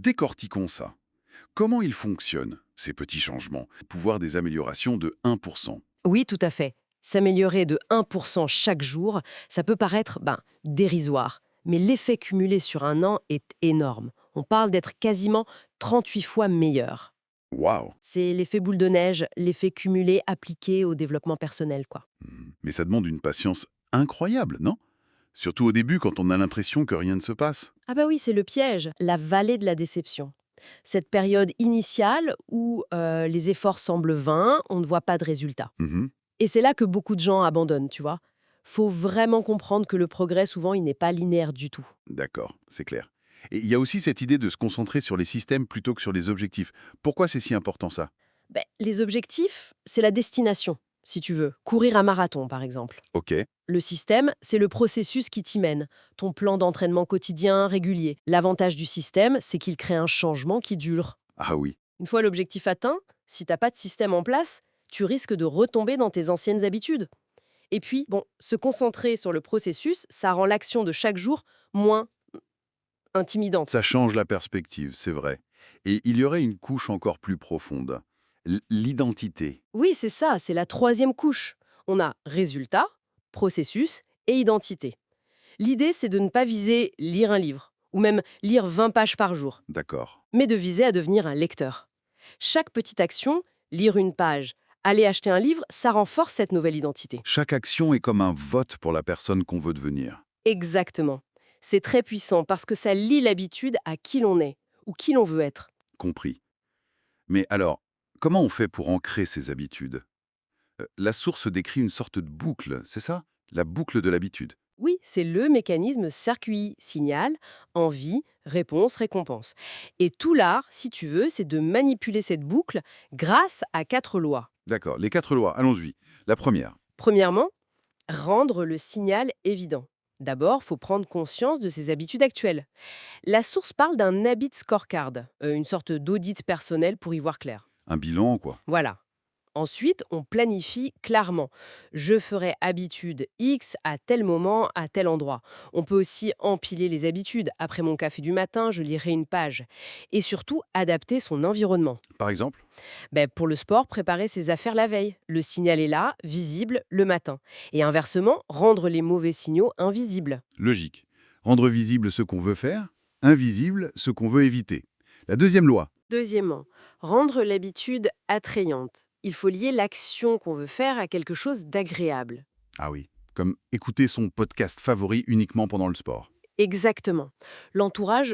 décortiquons ça. Comment ils fonctionnent, ces petits changements? Pouvoir des améliorations de 1%. Oui, tout à fait. S'améliorer de 1% chaque jour, ça peut paraître dérisoire, mais l'effet cumulé sur un an est énorme. On parle d'être quasiment 38 fois meilleur. Waouh! C'est l'effet boule de neige, l'effet cumulé appliqué au développement personnel, quoi. Mais ça demande une patience incroyable, non? Surtout au début, quand on a l'impression que rien ne se passe. Ah bah oui, c'est le piège, la vallée de la déception. Cette période initiale où les efforts semblent vains, on ne voit pas de résultat. Mhm. Et c'est là que beaucoup de gens abandonnent, tu vois. Faut vraiment comprendre que le progrès, souvent, il n'est pas linéaire du tout. D'accord, c'est clair. Et il y a aussi cette idée de se concentrer sur les systèmes plutôt que sur les objectifs. Pourquoi c'est si important ça? Ben, les objectifs, c'est la destination, si tu veux. Courir un marathon, par exemple. Ok. Le système, c'est le processus qui t'y mène. Ton plan d'entraînement quotidien, régulier. L'avantage du système, c'est qu'il crée un changement qui dure. Ah oui, Une fois l'objectif atteint, si t'as pas de système en place, tu risques de retomber dans tes anciennes habitudes. Et puis, bon, se concentrer sur le processus, ça rend l'action de chaque jour moins intimidante. ça change la perspective, c'est vrai. Et il y aurait une couche encore plus profonde. L'identité. Oui, c'est ça, c'est la troisième couche. On a résultat, processus et identité. L'idée, c'est de ne pas viser lire un livre, ou même lire 20 pages par jour, D'accord. mais de viser à devenir un lecteur. Chaque petite action, lire une page, aller acheter un livre, ça renforce cette nouvelle identité. Chaque action est comme un vote pour la personne qu'on veut devenir. Exactement. C'est très puissant parce que ça lie l'habitude à qui l'on est, ou qui l'on veut être. Compris. Mais alors, comment on fait pour ancrer ces habitudes? La source décrit une sorte de boucle, c'est ça? La boucle de l'habitude. Oui, c'est le mécanisme circuit, signal, envie, réponse, récompense. Et tout l'art, si tu veux, c'est de manipuler cette boucle grâce à 4 lois. D'accord, les 4 lois, allons-y. La première. Premièrement, rendre le signal évident. D'abord, faut prendre conscience de ses habitudes actuelles. La source parle d'un habit scorecard, une sorte d'audit personnel pour y voir clair. Un bilan, quoi. Voilà. Ensuite, on planifie clairement. Je ferai habitude X à tel moment, à tel endroit. On peut aussi empiler les habitudes. Après mon café du matin, je lirai une page. Et surtout, adapter son environnement. Par exemple? Pour le sport, préparer ses affaires la veille. Le signal est là, visible, le matin. Et inversement, rendre les mauvais signaux invisibles. Logique. Rendre visible ce qu'on veut faire, invisible ce qu'on veut éviter. La deuxième loi. Deuxièmement, rendre l'habitude attrayante. Il faut lier l'action qu'on veut faire à quelque chose d'agréable. Ah oui, comme écouter son podcast favori uniquement pendant le sport. Exactement. L'entourage